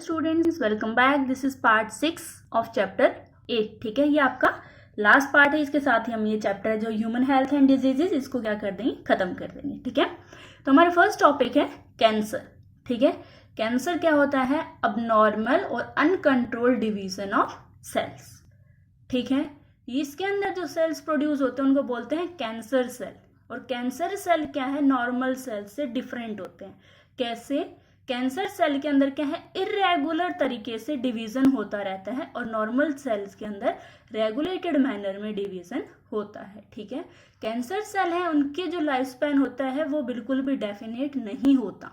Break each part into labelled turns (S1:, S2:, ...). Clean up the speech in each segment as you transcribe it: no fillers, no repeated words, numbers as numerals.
S1: Students, welcome back. This is part 6 of chapter 8। ठीक है, ये आपका लास्ट पार्ट है। इसके साथ ही हम ये चैप्टर है जो ह्यूमन हेल्थ एंड डिजीजेस, इसको क्या कर देंगे, खत्म कर देंगे। ठीक है, तो हमारा फर्स्ट टॉपिक है कैंसर। ठीक है, कैंसर क्या होता है? अबनॉर्मल और अनकंट्रोल्ड डिवीजन ऑफ सेल्स। ठीक है, इसके अंदर जो सेल्स प्रोड्यूस होते हैं उनको बोलते हैं कैंसर सेल। और कैंसर सेल क्या है? नॉर्मल सेल से डिफरेंट होते हैं। कैसे? कैंसर सेल के अंदर क्या है? इरेगुलर तरीके से डिवीजन होता रहता है और नॉर्मल सेल्स के अंदर रेगुलेटेड मैनर में डिवीजन होता है। ठीक है, कैंसर सेल है उनके जो लाइफ स्पैन होता है वो बिल्कुल भी डेफिनेट नहीं होता।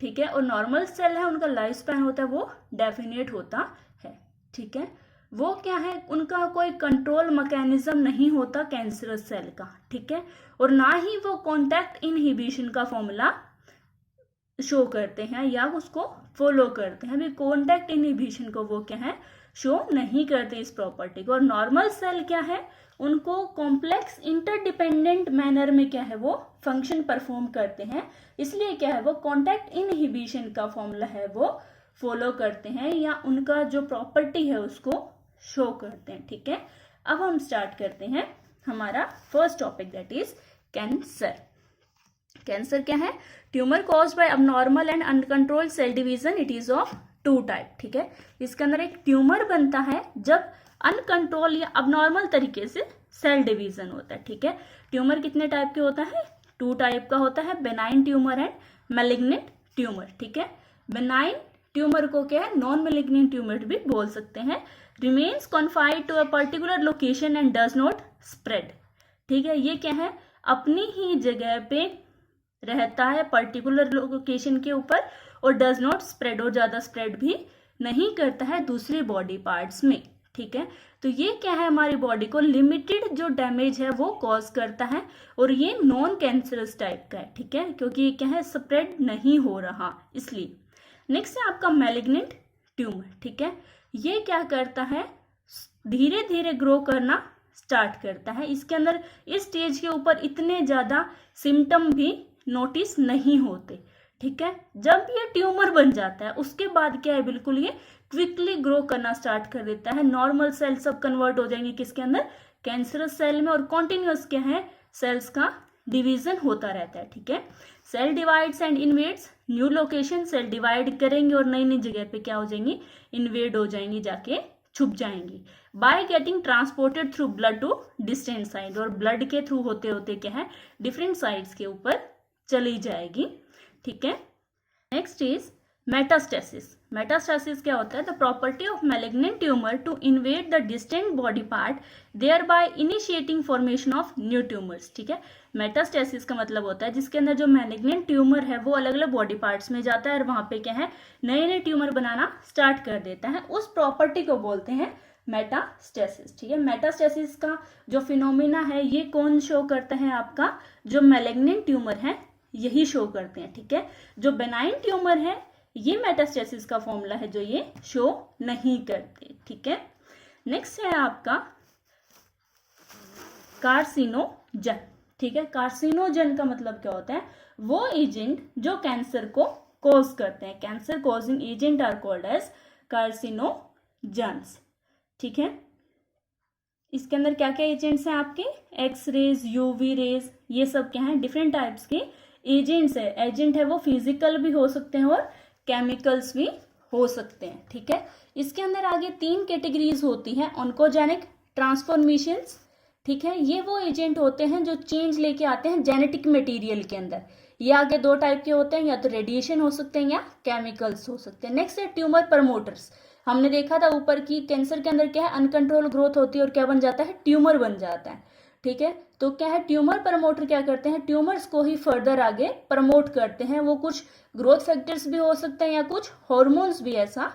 S1: ठीक है, और नॉर्मल सेल है उनका लाइफ स्पैन होता है वो डेफिनेट होता है। ठीक है, वो क्या है? उनका कोई कंट्रोल मैकेनिज्म नहीं होता कैंसरस सेल का। ठीक है, और ना ही वो कॉन्टैक्ट इनहिबिशन का फॉर्मूला शो करते हैं या उसको फॉलो करते हैं। अभी कॉन्टैक्ट इनहिबिशन को वो क्या है? शो नहीं करते इस प्रॉपर्टी को। और नॉर्मल सेल क्या है? उनको कॉम्प्लेक्स इंटरडिपेंडेंट मैनर में क्या है वो फंक्शन परफॉर्म करते हैं। इसलिए क्या है वो कॉन्टैक्ट इनहिबिशन का फॉर्मूला है वो फॉलो करते हैं या उनका जो प्रॉपर्टी है उसको शो करते हैं। ठीक है, अब हम स्टार्ट करते हैं हमारा first topic, that is cancer. Cancer क्या है? Tumour caused by abnormal and uncontrolled cell division. It is of two type. ठीक है, इसके अंदर एक ट्यूमर बनता है जब अनकंट्रोल या अबनॉर्मल तरीके से सेल डिवीजन होता है। ठीक है, ट्यूमर कितने टाइप के होता है? टू टाइप का होता है, benign tumour and malignant tumour. ठीक है, बेनाइन ट्यूमर को क्या है? नॉन मैलिग्नेंट ट्यूमर भी बोल सकते हैं। Remains confined to a particular location and does not spread. ठीक है, ये क्या है? अपनी ही जगह पे रहता है पर्टिकुलर लोकेशन के ऊपर और डज नॉट स्प्रेड, और ज्यादा स्प्रेड भी नहीं करता है दूसरी बॉडी पार्ट्स में। ठीक है, तो ये क्या है? हमारी बॉडी को लिमिटेड जो डैमेज है वो कॉज करता है और ये नॉन कैंसरस टाइप का है। ठीक है, क्योंकि ये क्या है? स्प्रेड नहीं हो रहा इसलिए। नेक्स्ट है आपका मैलिग्नेंट ट्यूमर। ठीक है, ये क्या करता है? धीरे धीरे ग्रो करना स्टार्ट करता है। इसके अंदर इस स्टेज के ऊपर इतने ज्यादा सिम्टम भी नोटिस नहीं होते। ठीक है, जब ये ट्यूमर बन जाता है उसके बाद क्या है? बिल्कुल ये क्विकली ग्रो करना स्टार्ट कर देता है। नॉर्मल सेल सब कन्वर्ट हो जाएंगे किसके अंदर? कैंसरस सेल में। और कॉन्टिन्यूअस क्या है? सेल्स का डिवीजन होता रहता है। ठीक है, cell divides and invades new location. Cell divide करेंगे और नई नई जगह पे क्या हो जाएंगी? इन्वेड हो जाएंगी, जाके छुप जाएंगी। By getting transported through blood to distant side, और ब्लड के थ्रू होते होते क्या है? डिफरेंट साइड्स के ऊपर चली जाएगी। ठीक है, नेक्स्ट इज मेटास्टेसिस। मेटास्टेसिस क्या होता है? The property of malignant tumour to invade the distant body part, thereby initiating formation of new tumours. ठीक है, मेटास्टेसिस का मतलब होता है जिसके अंदर जो मैलिग्नेंट ट्यूमर है वो अलग अलग बॉडी पार्ट्स में जाता है और वहां पे क्या है? नए नए ट्यूमर बनाना स्टार्ट कर देता है। उस प्रॉपर्टी को बोलते हैं मेटास्टेसिस। ठीक है, मेटास्टेसिस का जो फिनोमिना है ये कौन शो करता है? आपका जो मैलिग्नेंट ट्यूमर है यही शो करते हैं। ठीक है, जो बेनाइन ट्यूमर है ये मेटास्टेसिस का फॉर्मूला है जो ये शो नहीं करते। ठीक है, नेक्स्ट है आपका कार्सिनोजन। ठीक है, कार्सिनोजन का मतलब क्या होता है? वो एजेंट जो कैंसर को कॉज करते हैं। Cancer causing agents are called as carcinogens. ठीक है, इसके अंदर क्या क्या एजेंट्स हैं आपके? एक्स रेज, यूवी रेज, ये सब क्या है? डिफरेंट टाइप्स के एजेंट्स है। एजेंट है वो फिजिकल भी हो सकते हैं और केमिकल्स भी हो सकते हैं। ठीक है, इसके अंदर आगे 3 कैटेगरीज होती हैं। Oncogenic transformations. ठीक है, ये वो एजेंट होते हैं जो चेंज लेके आते हैं जेनेटिक मटेरियल के अंदर। ये आगे 2 टाइप के होते हैं, या तो रेडिएशन हो सकते हैं या केमिकल्स हो सकते हैं। नेक्स्ट है ट्यूमर प्रमोटर्स। हमने देखा था ऊपर की कैंसर के अंदर क्या है? अनकंट्रोल ग्रोथ होती है और क्या बन जाता है? ट्यूमर बन जाता है। ठीक है, तो क्या है? ट्यूमर प्रमोटर क्या करते हैं? ट्यूमर्स को ही फर्दर आगे प्रमोट करते हैं। वो कुछ ग्रोथ फैक्टर्स भी हो सकते हैं या कुछ हॉर्मोन्स भी ऐसा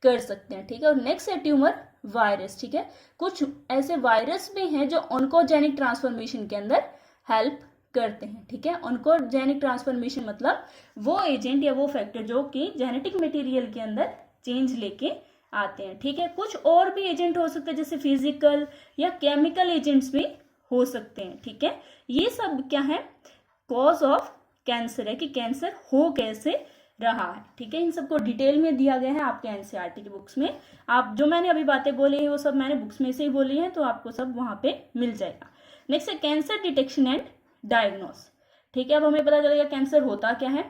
S1: कर सकते हैं। ठीक है, और नेक्स्ट है ट्यूमर वायरस। ठीक है, कुछ ऐसे वायरस भी हैं जो ऑन्कोजेनिक ट्रांसफॉर्मेशन के अंदर हेल्प करते हैं। ठीक है, ऑन्कोजेनिक ट्रांसफॉर्मेशन मतलब वो एजेंट या वो फैक्टर जो कि जेनेटिक मटेरियल के अंदर चेंज लेके आते हैं। ठीक है, कुछ और भी एजेंट हो सकते हैं जैसे फिजिकल या केमिकल एजेंट्स भी हो सकते हैं। ठीक है, ये सब क्या है? कॉज ऑफ कैंसर है कि कैंसर हो कैसे रहा है। ठीक है, इन सबको डिटेल में दिया गया है आपके एनसीईआरटी की बुक्स में। आप जो मैंने अभी बातें बोली है वो सब मैंने बुक्स में से ही बोली है, तो आपको सब वहां पे मिल जाएगा। नेक्स्ट है कैंसर डिटेक्शन एंड डायग्नोस। ठीक है, अब हमें पता चलेगा कैंसर होता क्या है,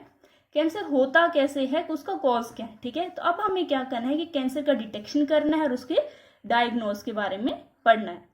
S1: कैंसर होता कैसे है, उसका कॉज क्या है। ठीक है, तो अब हमें क्या करना है कि कैंसर का डिटेक्शन करना है और उसके डायग्नोस के बारे में पढ़ना है।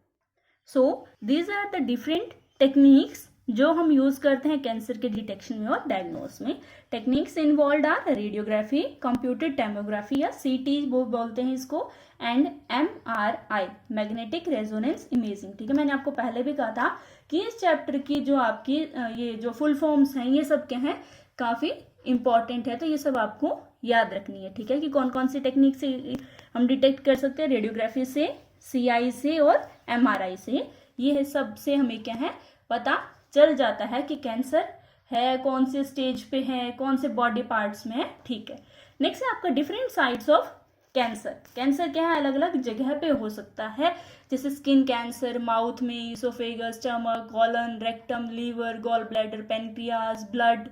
S1: So these are the different techniques जो हम यूज करते हैं कैंसर के डिटेक्शन में और डायग्नोस में। Techniques involve are radiography, computer tomography या सीटी वो बोलते हैं इसको, and MRI, magnetic resonance imaging. ठीक है, मैंने आपको पहले भी कहा था कि इस चैप्टर की जो आपकी ये जो फुल फॉर्म्स हैं ये सब क्या हैं, काफी इंपॉर्टेंट है, तो ये सब आपको याद रखनी है। ठीक है, कि कौन कौन सी टेक्निक से हम डिटेक्ट कर सकते हैं, रेडियोग्राफी से, सीआई से और एमआरआई से। ये सब से हमें क्या है पता चल जाता है कि कैंसर है, कौन से स्टेज पे है, कौन से बॉडी पार्ट्स में है। ठीक है, नेक्स्ट है आपका different sides of cancer. Cancer क्या है, अलग अलग जगह पे हो सकता है, जैसे स्किन कैंसर, माउथ में, oesophagus, stomach, colon, rectum, liver, gall bladder, pancreas, blood,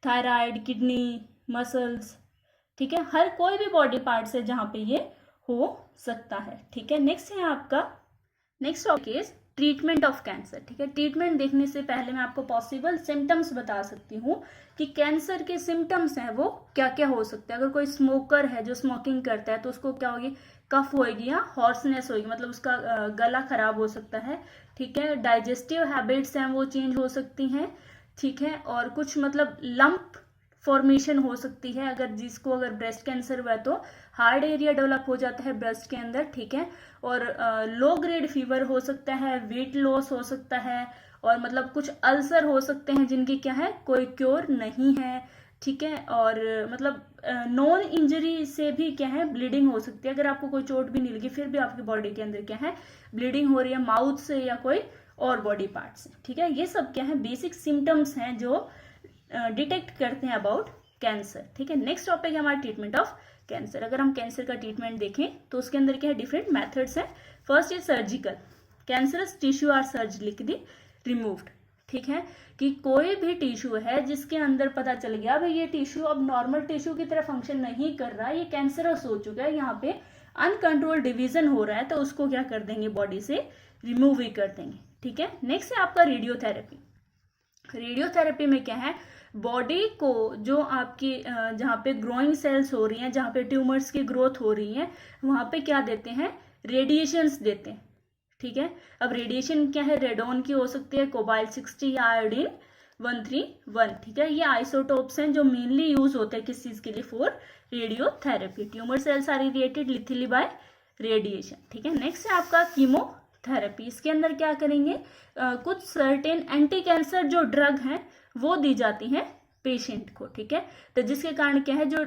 S1: thyroid, kidney, muscles. ठीक है, हर कोई भी बॉडी पार्ट है जहाँ पे ये हो सकता है। ठीक है, नेक्स्ट है आपका next topic is treatment of cancer. ठीक है, ट्रीटमेंट देखने से पहले मैं आपको पॉसिबल सिम्टम्स बता सकती हूँ कि कैंसर के सिम्टम्स हैं वो क्या क्या हो सकते हैं। अगर कोई स्मोकर है जो स्मोकिंग करता है तो उसको क्या होगी, कफ होगी या हॉर्सनेस होगी, मतलब उसका गला खराब हो सकता है। ठीक है, डाइजेस्टिव हैबिट्स हैं वो चेंज हो सकती हैं। ठीक है, और कुछ मतलब लंप फॉर्मेशन हो सकती है, अगर ब्रेस्ट कैंसर हुआ है तो हार्ड एरिया डेवलप हो जाता है ब्रेस्ट के अंदर। ठीक है, और लो ग्रेड फीवर हो सकता है, वेट लॉस हो सकता है, और मतलब कुछ अल्सर हो सकते हैं जिनकी क्या है कोई क्योर नहीं है। ठीक है, और मतलब नॉन इंजरी से भी क्या है ब्लीडिंग हो सकती है, अगर आपको कोई चोट भी नहीं लगी फिर भी आपकी बॉडी के अंदर क्या है ब्लीडिंग हो रही है, माउथ से या कोई और बॉडी पार्ट से। ठीक है, ये सब क्या है बेसिक सिम्टम्स हैं जो डिटेक्ट करते हैं अबाउट कैंसर। ठीक है, नेक्स्ट टॉपिक है हमारा ट्रीटमेंट ऑफ कैंसर। अगर हम कैंसर का ट्रीटमेंट देखें तो उसके अंदर क्या है डिफरेंट मेथड्स हैं। First is surgical, cancerous tissue are surgically removed. ठीक है, कि कोई भी टिश्यू है जिसके अंदर पता चल गया भाई ये टिश्यू अब नॉर्मल टिश्यू की तरह फंक्शन नहीं कर रहा, ये कैंसरस हो चुका है, यहाँ पे अनकंट्रोल्ड डिवीजन हो रहा है, तो उसको क्या कर देंगे बॉडी से रिमूव ही कर देंगे। ठीक है, नेक्स्ट है आपका रेडियोथेरेपी। रेडियोथेरेपी में क्या है बॉडी को जो आपकी जहाँ पे ग्रोइंग सेल्स हो रही हैं, जहाँ पे ट्यूमर्स की ग्रोथ हो रही है, वहाँ पे क्या देते हैं रेडिएशंस देते हैं। ठीक है, अब रेडिएशन क्या है रेडोन की हो सकती है, कोबाल्ट 60 या आयोडीन 131। ठीक है, ये आइसोटोप्स हैं जो मेनली यूज होते हैं किस चीज के लिए, for radiotherapy. Tumour cells are irritated lethally by radiation. ठीक है, नेक्स्ट है आपका कीमोथेरेपी। इसके अंदर क्या करेंगे कुछ सर्टेन एंटी कैंसर जो ड्रग हैं वो दी जाती हैं पेशेंट को। ठीक है, तो जिसके कारण क्या है जो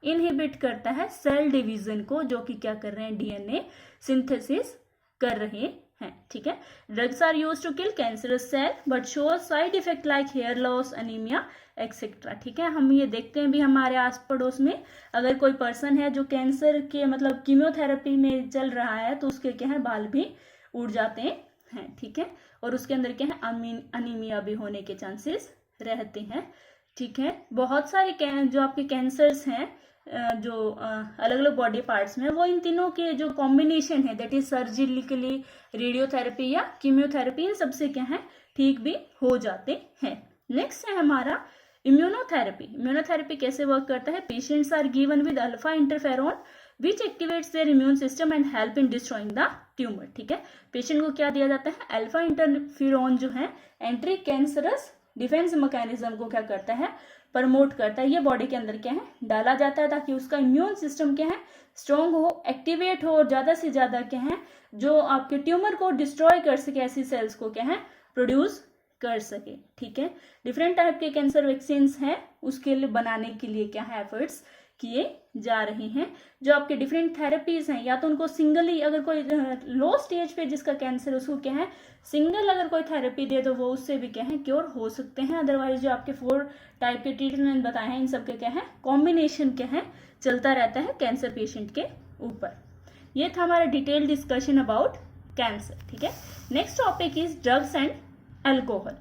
S1: इनहिबिट करता है सेल डिवीजन को, जो कि क्या कर रहे हैं डीएनए सिंथेसिस कर रहे हैं। ठीक है, drugs are used to kill cancerous cell but show side effect like hair loss, anaemia etcetera. ठीक है, हम ये देखते हैं भी हमारे आस पड़ोस में अगर कोई पर्सन है जो कैंसर के मतलब कीमोथेरेपी में चल रहा है तो उसके क्या है बाल भी उड़ जाते हैं। ठीक है, और उसके अंदर क्या है अनीमिया भी होने के चांसेस रहते हैं। ठीक है, बहुत सारे जो आपके कैंसर्स हैं जो अलग अलग बॉडी पार्ट्स में, वो इन तीनों के जो कॉम्बिनेशन है दैट इज सर्जिकली, रेडियोथेरेपी या कीमियोथेरेपी, इन सबसे क्या है ठीक भी हो जाते हैं। नेक्स्ट है हमारा इम्यूनोथेरेपी। इम्यूनोथेरेपी कैसे वर्क करता है, patients are given with alpha interferon which activates their immune system and help in destroying the tumour. ठीक है, पेशेंट को क्या दिया जाता है अल्फा इंटरफेरोन जो है एंटी कैंसरस डिफेंस मैकेनिज्म को क्या करता है प्रमोट करता है, ये बॉडी के अंदर क्या है डाला जाता है ताकि उसका इम्यून सिस्टम क्या है स्ट्रॉन्ग हो, एक्टिवेट हो और ज्यादा से ज्यादा क्या है जो आपके ट्यूमर को डिस्ट्रॉय कर सके, ऐसी सेल्स को क्या है प्रोड्यूस कर सके। ठीक है, डिफरेंट टाइप के कैंसर वैक्सीन हैं उसके लिए बनाने के लिए क्या है एफर्ट्स किए जा रहे हैं। जो आपके डिफरेंट थेरेपीज हैं या तो उनको सिंगली, अगर कोई लो स्टेज पे जिसका कैंसर उसको क्या है सिंगल अगर कोई थेरेपी दे तो वो उससे भी क्या है क्योर हो सकते हैं। अदरवाइज जो आपके 4 टाइप के ट्रीटमेंट बताए हैं इन सब के क्या है कॉम्बिनेशन क्या है चलता रहता है कैंसर पेशेंट के ऊपर। ये था हमारा डिटेल डिस्कशन अबाउट कैंसर। ठीक है, next topic is drugs and alcohol.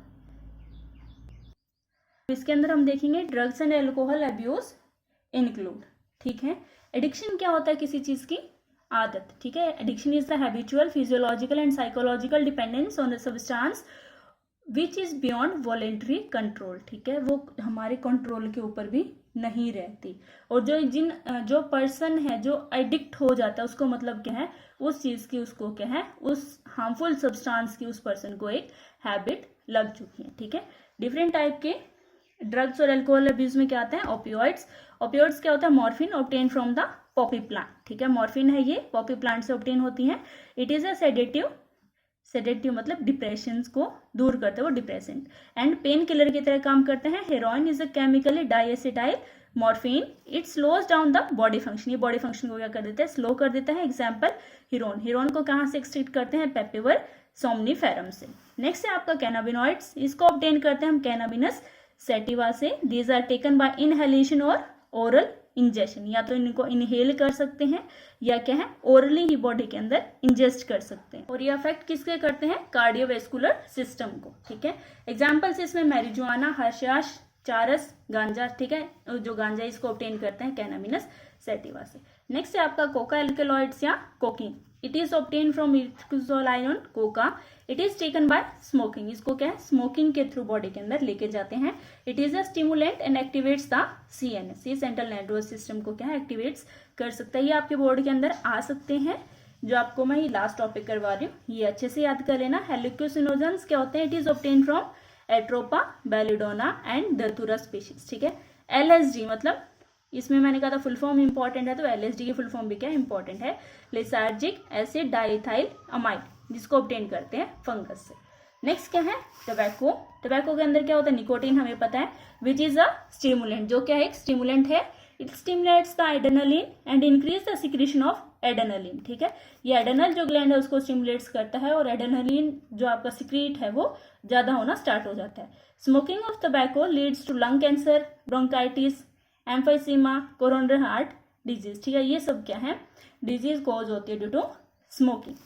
S1: इसके अंदर हम देखेंगे drugs and alcohol abuse include, ठीक है। एडिक्शन क्या होता है? किसी चीज की आदत, ठीक है। Addiction is the habitual physiological and psychological dependence on the substance which is beyond voluntary control, ठीक है। वो हमारे कंट्रोल के ऊपर भी नहीं रहती। और जो पर्सन है जो एडिक्ट हो जाता है उसको मतलब क्या है, उस चीज की उसको क्या है, उस हार्मफुल सब्सटेंस की उस पर्सन को एक हैबिट लग चुकी है, ठीक है। डिफरेंट टाइप के ड्रग्स और अल्कोहल अब्यूज में क्या आता है? ओपियोइड्स। ओपियोइड्स क्या होता है? Morphine obtain from the Poppy plant, ठीक है। मॉर्फिन है ये पॉपी प्लांट से ऑब्टेन होती है। इट इज अ सेडेटिव मतलब डिप्रेशन को दूर करते हैं, वो डिप्रेसेंट एंड पेन किलर की तरह काम करते हैं। Heroin is a chemically डाइएसिटाइल morphine, it slows down the body function, ये बॉडी फंक्शन को क्या कर देता है? स्लो कर देता है। Example heroine. हीरोइन को कहाँ से एक्सट्रैक्ट करते हैं? पेपिवर सोमनीफेरम से। नेक्स्ट है आपका कैनाबिनॉइड्स, इसको ऑब्टेन करते हैं हम कैनाबिनस सैटिवा से। These are taken by inhalation और ओरल इंजेक्शन, या तो इनको इनहेल कर सकते हैं या क्या है, ओरली ही बॉडी के अंदर इंजेस्ट कर सकते हैं। और ये अफेक्ट किसके करते हैं? कार्डियोवेस्कुलर सिस्टम को, ठीक है। एग्जाम्पल्स इसमें मैरिजुआना, हर्षाश, चारस, गांजा, ठीक है। जो गांजा इसको ऑब्टेन करते हैं कैनाबिनस सैटिवा से। नेक्स्ट है आपका कोका एल्कलॉइड्स या cocaine. It is obtain from इथोलाइनोन coca, it is taken by smoking, इसको क्या है? स्मोकिंग के थ्रू बॉडी के अंदर लेके जाते हैं। It is a stimulant and activates the CNS, ये सेंट्रल नर्वस सिस्टम को क्या है? एक्टिवेट्स कर सकता है। ये आपके बोर्ड के अंदर आ सकते हैं, जो आपको मैं ये लास्ट टॉपिक करवा रही हूँ, ये अच्छे से याद कर लेना। हेलिकोसिनोजेंस क्या होते हैं? It is obtain from atropa, belladonna and datura species, ठीक है। LSD मतलब इसमें मैंने कहा था फुल फॉर्म इंपॉर्टेंट है, तो LSD की फुल फॉर्म भी क्या इंपॉर्टेंट है? लिसार्जिक एसिड डाइथाइल अमाइड, जिसको ऑब्टेन करते हैं फंगस से। नेक्स्ट क्या है? टोबैको। टोबैको के अंदर क्या होता है? निकोटीन, हमें पता है, विच इज अ स्टिमुलेंट, जो क्या है? एक स्टिमुलेंट है। It stimulates the एडेनलिन and increase the secretion of एडेनलिन, ठीक है। ये एडेनल जो ग्लैंड है उसको स्टिमुलेट्स करता है और एडेनलिन जो आपका सिक्रीट है वो ज्यादा होना स्टार्ट हो जाता है। Smoking of tobacco leads to lung cancer, bronchitis, emphysema, coronary heart disease, ठीक है। ये सब क्या है? डिजीज कॉज होती है due to smoking.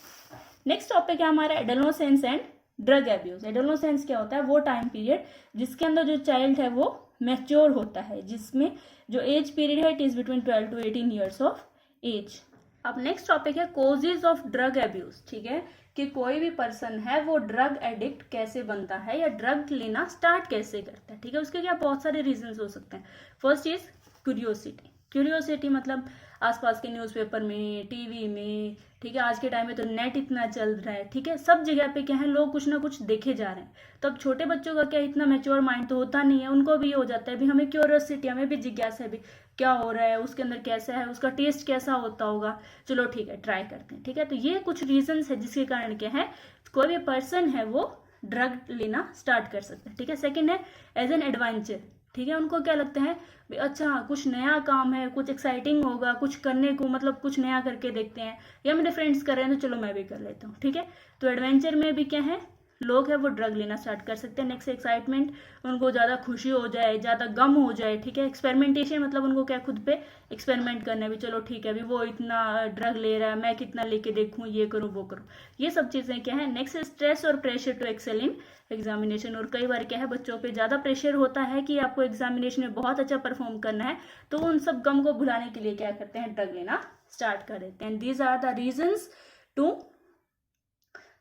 S1: Next topic है हमारा adolescence and drug abuse. Adolescence क्या होता है? वो टाइम पीरियड जिसके अंदर जो चाइल्ड है वो मैच्योर होता है, जिसमें जो एज पीरियड है it is between 12 to 18 years of age. अब नेक्स्ट टॉपिक है कोजेज ऑफ ड्रग एब्यूज, ठीक है, कि कोई भी पर्सन है वो ड्रग एडिक्ट कैसे बनता है या ड्रग लेना स्टार्ट कैसे करता है, ठीक है। उसके क्या बहुत सारे रीजंस हो सकते हैं। First is curiosity. क्यूरियोसिटी मतलब आसपास के न्यूज़पेपर में, टीवी में, ठीक है। आज के टाइम में तो नेट इतना चल रहा है, ठीक है। सब जगह पे क्या है, लोग कुछ ना कुछ देखे जा रहे हैं। तो अब छोटे बच्चों का क्या इतना मैच्योर माइंड तो होता नहीं है, उनको भी हो जाता है भी हमें क्यूरियोसिटी, हमें भी जिज्ञासा है भी क्या हो रहा है, उसके अंदर कैसा है, उसका टेस्ट कैसा होता होगा, चलो ठीक है ट्राई करते हैं, ठीक है। तो ये कुछ रीजंस है जिसके कारण क्या है कोई भी पर्सन है वो ड्रग लेना स्टार्ट कर सकता है, ठीक है। सेकेंड है एज एन एडवेंचर, ठीक है। उनको क्या लगता है अच्छा कुछ नया काम है, कुछ एक्साइटिंग होगा, कुछ करने को, मतलब कुछ नया करके देखते हैं, या मेरे फ्रेंड्स कर रहे हैं तो चलो मैं भी कर लेता हूँ, ठीक है। तो एडवेंचर में भी क्या है लोग है वो ड्रग लेना स्टार्ट कर सकते हैं। नेक्स्ट एक्साइटमेंट, उनको ज़्यादा खुशी हो जाए, ज़्यादा गम हो जाए, ठीक है। एक्सपेरिमेंटेशन मतलब उनको क्या खुद पे एक्सपेरिमेंट करना है भी, चलो ठीक है अभी वो इतना ड्रग ले रहा है, मैं कितना लेके देखूँ, ये करूँ वो करूँ, ये सब चीज़ें क्या है। नेक्स्ट स्ट्रेस और pressure to excel in examination. और कई बार क्या है बच्चों पे ज़्यादा प्रेशर होता है कि आपको एग्जामिनेशन में बहुत अच्छा परफॉर्म करना है, तो उन सब गम को भुलाने के लिए क्या करते हैं ड्रग लेना स्टार्ट कर देते हैं। These are the reasons to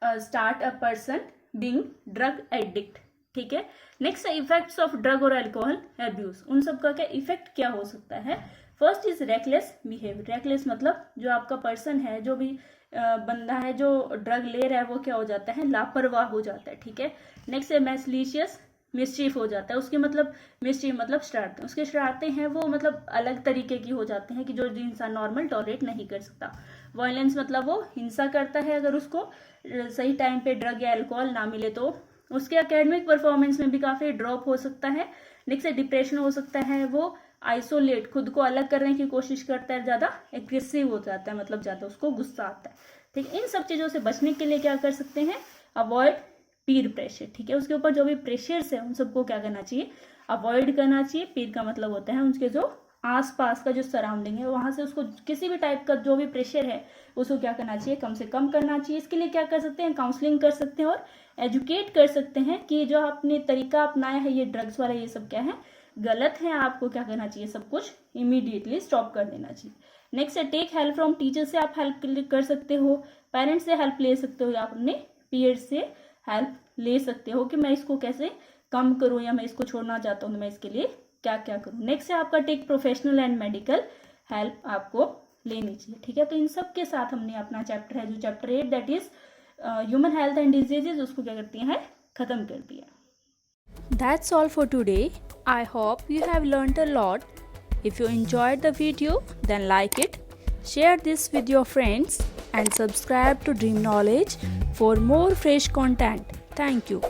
S1: start a person being drug addict, ठीक है। नेक्स्ट इफेक्ट्स ऑफ ड्रग और अल्कोहल एब्यूज, उन सब का क्या इफेक्ट क्या हो सकता है। First is reckless behaviour. Reckless मतलब जो आपका पर्सन है, जो भी बंदा है जो ड्रग ले रहा है वो क्या हो जाता है लापरवाह हो जाता है, ठीक है। नेक्स्ट है मैसलीशियस, मिसचीफ हो जाता है। उसके मतलब मिसचीफ मतलब शरारतें, उसके शरारतें हैं वो मतलब अलग तरीके की हो जाते हैं कि जो इंसान नॉर्मल टॉलरेट नहीं कर सकता। वायलेंस मतलब वो हिंसा करता है अगर उसको सही टाइम पे ड्रग या अल्कोहल ना मिले तो। उसके एकेडमिक परफॉर्मेंस में भी काफ़ी ड्रॉप हो सकता है। नेक्स्ट डिप्रेशन हो सकता है, वो आइसोलेट, खुद को अलग करने की कोशिश करता है, ज़्यादा एग्रेसिव हो जाता है, मतलब ज़्यादा उसको गुस्सा आता है, ठीक है। इन सब चीज़ों से बचने के लिए क्या कर सकते हैं, अवॉइड पीर प्रेशर, ठीक है। उसके ऊपर जो भी प्रेशर्स है उन सबको क्या करना चाहिए, अवॉइड करना चाहिए। पीर का मतलब होता है उनके जो आसपास का जो सराउंडिंग है वहाँ से उसको किसी भी टाइप का जो भी प्रेशर है उसको क्या करना चाहिए, कम से कम करना चाहिए। इसके लिए क्या कर सकते हैं, काउंसलिंग कर सकते हैं और एजुकेट कर सकते हैं कि जो आपने तरीका अपनाया है ये ड्रग्स वाला ये सब क्या है गलत है, आपको क्या करना चाहिए, सब कुछ इमीडिएटली स्टॉप कर देना चाहिए। नेक्स्ट है टेक हेल्प फ्रॉम टीचर से आप हेल्प कर सकते हो, पेरेंट्स से हेल्प ले सकते हो, या अपने पीयर से हेल्प ले सकते हो कि मैं इसको कैसे कम करूँ या मैं इसको छोड़ना चाहता हूँ तो मैं इसके लिए क्या क्या करूँ। नेक्स्ट है आपका take professional and medical help आपको लेनी चाहिए। ठीक है, तो इन सब के साथ हमने अपना चैप्टर है जो chapter 8 that is human health and diseases उसको क्या करती हैं, खत्म कर दिया।
S2: That's all for today. I hope you have learned a lot. If you enjoyed the video, then like it, share this with your friends, and subscribe to Dream Knowledge for more fresh content. Thank you.